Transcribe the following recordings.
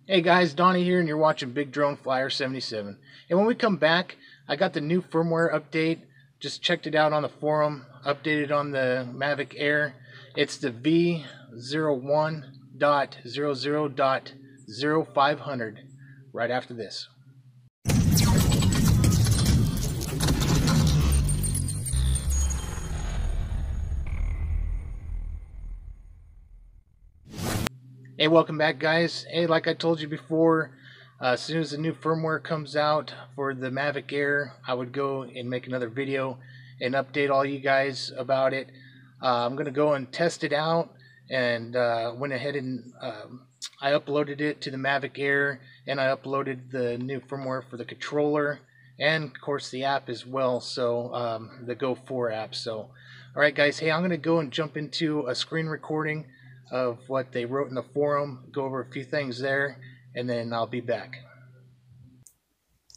Hey guys, Donnie here, and you're watching Big Drone Flyer 77. And when we come back, I got the new firmware update. Just checked it out on the forum, updated on the Mavic Air. It's the V01.00.0500. Right after this. Hey, welcome back, guys. Hey, like I told you before, as soon as the new firmware comes out for the Mavic Air, I would go and make another video and update all you guys about it. I'm going to go and test it out, and went ahead and I uploaded it to the Mavic Air, and I uploaded the new firmware for the controller and, of course, the app as well, so the Go 4 app. So, alright guys, hey, I'm going to go and jump into a screen recording of what they wrote in the forum, go over a few things there, and then I'll be back.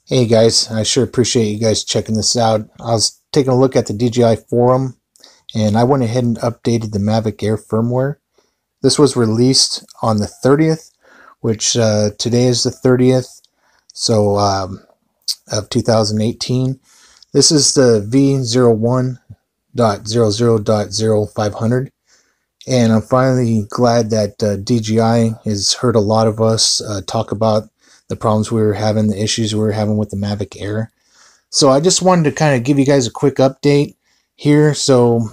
Hey guys, I sure appreciate you guys checking this out. I was taking a look at the DJI Forum, and I went ahead and updated the Mavic Air firmware. This was released on the 30th, which today is the 30th, so of 2018. This is the V01.00.0500. And I'm finally glad that DJI has heard a lot of us talk about the problems we were having, the issues we were having with the Mavic Air. So I just wanted to kind of give you guys a quick update here. So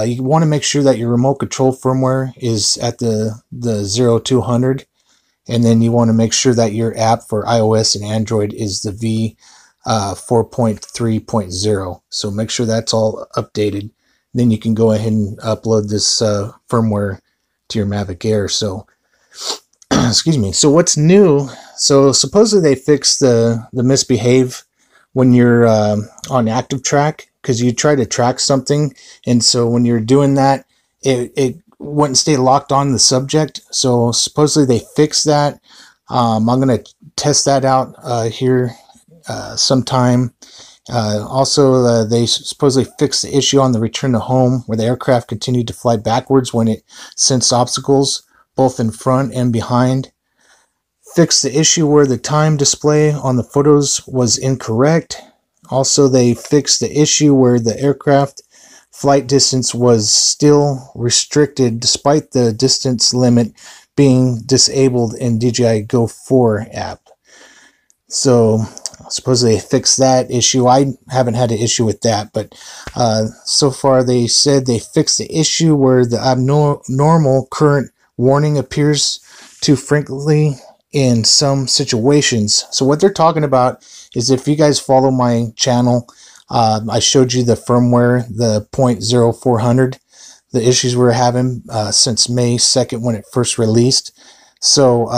you want to make sure that your remote control firmware is at the 0200, and then you want to make sure that your app for iOS and Android is the V 4.3.0. So make sure that's all updated. Then you can go ahead and upload this firmware to your Mavic Air. So, excuse me. So what's new? So supposedly they fixed the misbehave when you're on active track, because you try to track something, and so when you're doing that, it wouldn't stay locked on the subject. So supposedly they fixed that. I'm going to test that out here sometime. Also, they supposedly fixed the issue on the return to home, where the aircraft continued to fly backwards when it sensed obstacles, both in front and behind. Fixed the issue where the time display on the photos was incorrect. Also, they fixed the issue where the aircraft flight distance was still restricted despite the distance limit being disabled in DJI Go 4 app. So supposedly they fixed that issue. I haven't had an issue with that, but so far they said they fixed the issue where the abnormal current warning appears too frequently in some situations. So what they're talking about is, if you guys follow my channel, I showed you the firmware, the 0.0400, the issues we were having since May 2nd when it first released. So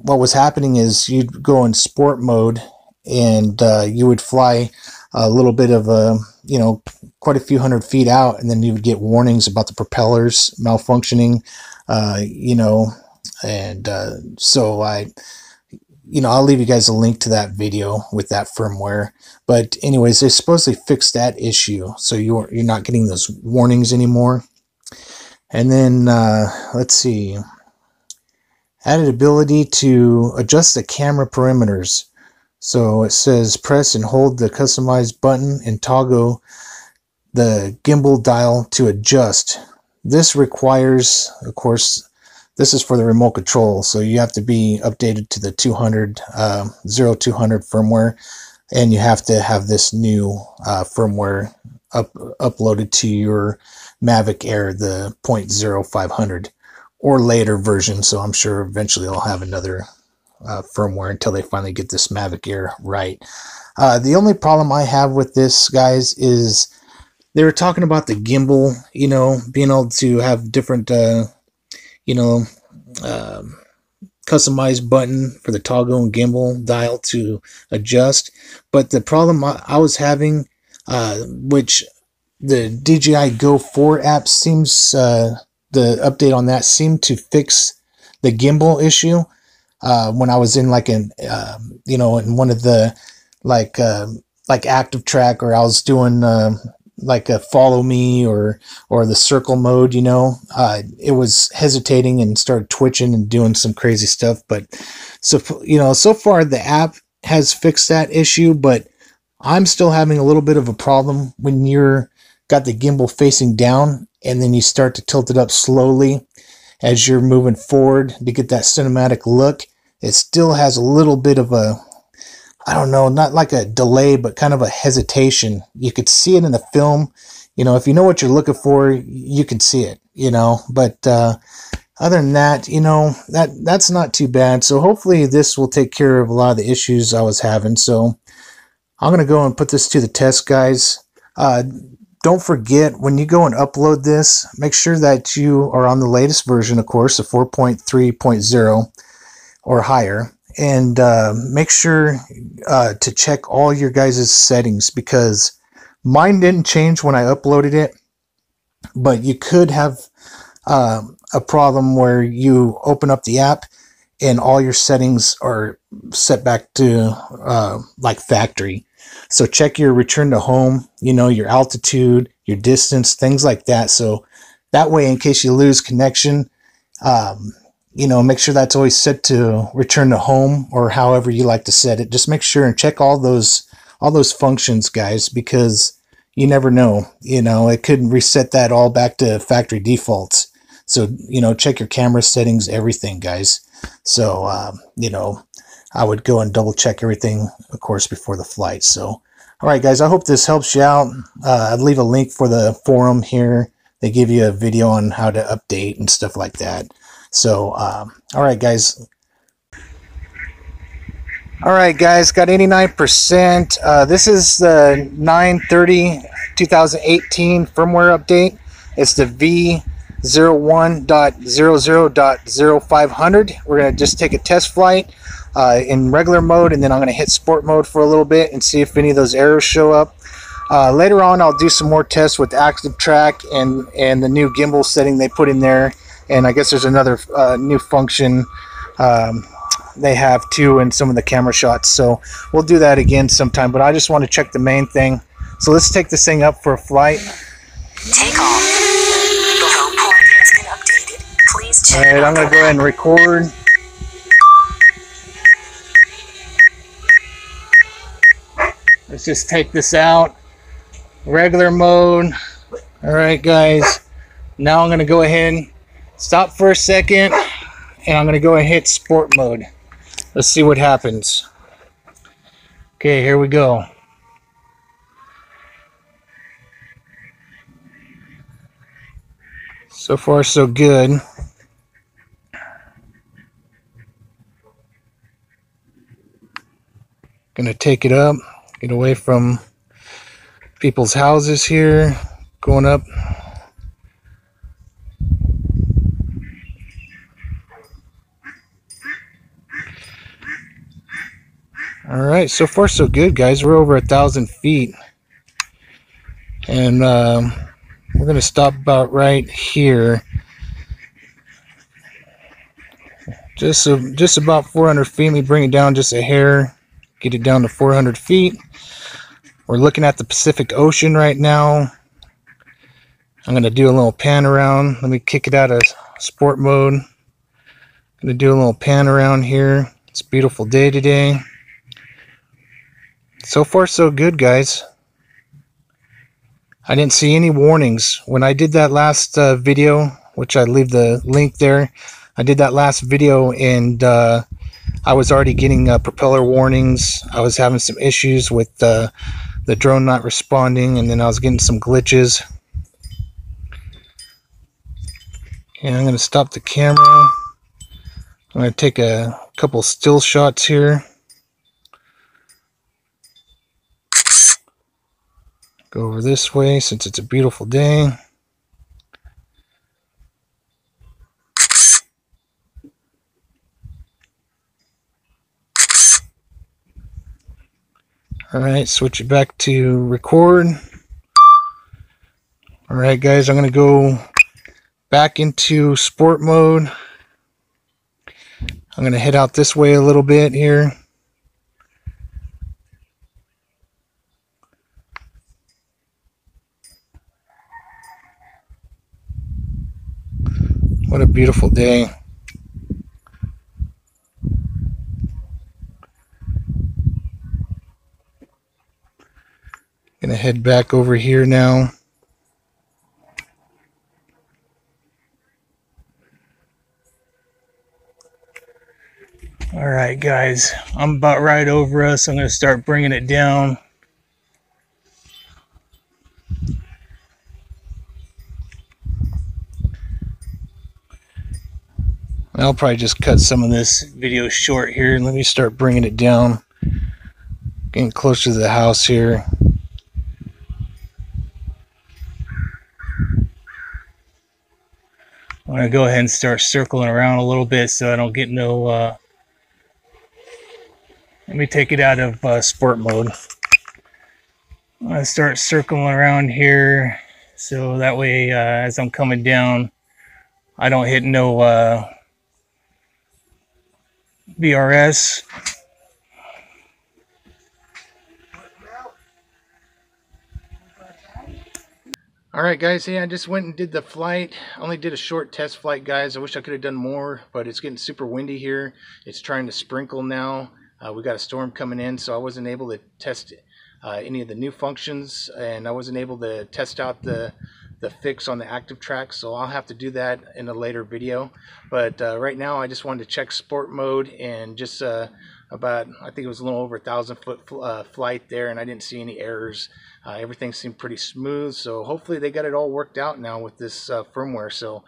what was happening is you'd go in sport mode, and you would fly a little bit of quite a few hundred feet out, and then you would get warnings about the propellers malfunctioning, so I'll leave you guys a link to that video with that firmware. But anyways, they supposedly fixed that issue, so you're not getting those warnings anymore. And then let's see, added ability to adjust the camera parameters. So it says press and hold the customized button and toggle the gimbal dial to adjust. This requires, of course, this is for the remote control, so you have to be updated to the 0200 firmware, and you have to have this new firmware uploaded to your Mavic Air, the 0.0500, or later version. So I'm sure eventually they'll have another firmware until they finally get this Mavic Air right. The only problem I have with this, guys, is they were talking about the gimbal, being able to have different, customized button for the toggle and gimbal dial to adjust. But the problem I was having, which the DJI Go 4 app seems, the update on that seemed to fix the gimbal issue. When I was in in one of the like active track, or I was doing like a follow me or the circle mode, it was hesitating and started twitching and doing some crazy stuff. But So, so far the app has fixed that issue, but I'm still having a little bit of a problem when you're got the gimbal facing down and then you start to tilt it up slowly as you're moving forward to get that cinematic look. It still has a little bit of a, I don't know, not like a delay, but kind of a hesitation. You could see it in the film. If you know what you're looking for, you can see it, but other than that, that's not too bad. So hopefully this will take care of a lot of the issues I was having. So I'm going to go and put this to the test, guys. Don't forget, when you go and upload this, make sure that you are on the latest version, of course, the 4.3.0 or higher. And make sure to check all your guys' settings, because mine didn't change when I uploaded it. But you could have a problem where you open up the app and all your settings are set back to like factory. So check your return to home, your altitude, your distance, things like that. So that way, in case you lose connection, make sure that's always set to return to home, or however you like to set it. Just make sure and check all those functions, guys, because you never know. It could reset that all back to factory defaults. So, check your camera settings, everything, guys. So, I would go and double check everything, of course, before the flight. So, all right, guys, I hope this helps you out. I'll leave a link for the forum here. They give you a video on how to update and stuff like that. So, all right, guys. All right, guys, got 89%. This is the 9/30/2018 firmware update. It's the V01.00.0500. We're going to just take a test flight in regular mode, and then I'm going to hit sport mode for a little bit and see if any of those errors show up. Later on, I'll do some more tests with active track and the new gimbal setting they put in there. And I guess there's another new function they have too in some of the camera shots. So we'll do that again sometime, but I just want to check the main thing. So let's take this thing up for a flight. Take off. The home port has been updated. Please check. Alright, I'm going to go ahead and record. Let's just take this out. Regular mode. Alright, guys. Now I'm going to go ahead and stop for a second, and I'm going to go and hit sport mode. Let's see what happens. Okay, here we go. So far, so good. Gonna take it up, get away from people's houses here, going up. All right, so far so good, guys. We're over 1,000 feet, and we're gonna stop about right here. Just about 400 feet. Let me bring it down just a hair. Get it down to 400 feet. We're looking at the Pacific Ocean right now. I'm gonna do a little pan around. Let me kick it out of sport mode. I'm gonna do a little pan around here. It's a beautiful day today. So far so good, guys. I didn't see any warnings when I did that last video, which I leave the link there. I did that last video, and I was already getting propeller warnings. I was having some issues with the drone not responding, and then I was getting some glitches. And I'm going to stop the camera. I'm going to take a couple still shots here. Go over this way since it's a beautiful day. Alright, switch it back to record. Alright, guys, I'm going to go back into sport mode. I'm going to head out this way a little bit here. What a beautiful day. head back over here now. Alright guys, I'm about right over us. I'm going to start bringing it down. I'll probably just cut some of this video short here. Let me start bringing it down. Getting closer to the house here. I'm going to go ahead and start circling around a little bit so I don't get no... let me take it out of sport mode. I'm going to start circling around here so that way as I'm coming down I don't hit no BRS. Alright guys, hey, I just went and did the flight. I only did a short test flight, guys. I wish I could have done more, but it's getting super windy here. It's trying to sprinkle now. We got a storm coming in, so I wasn't able to test any of the new functions, and I wasn't able to test out the fix on the active track, so I'll have to do that in a later video. But right now I just wanted to check sport mode and just about, I think it was a little over 1,000-foot flight there, and I didn't see any errors. Everything seemed pretty smooth, so hopefully they got it all worked out now with this firmware. So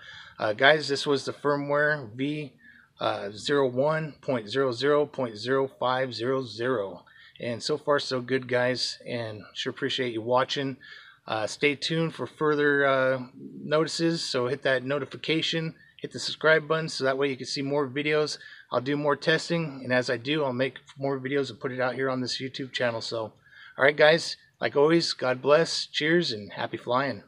guys, this was the Firmware v01.00.0500, and so far so good, guys, and sure appreciate you watching. Stay tuned for further notices, so hit that notification, hit the subscribe button, so that way you can see more videos. I'll do more testing, and as I do, I'll make more videos and put it out here on this YouTube channel. So alright guys, like always, God bless, cheers, and happy flying.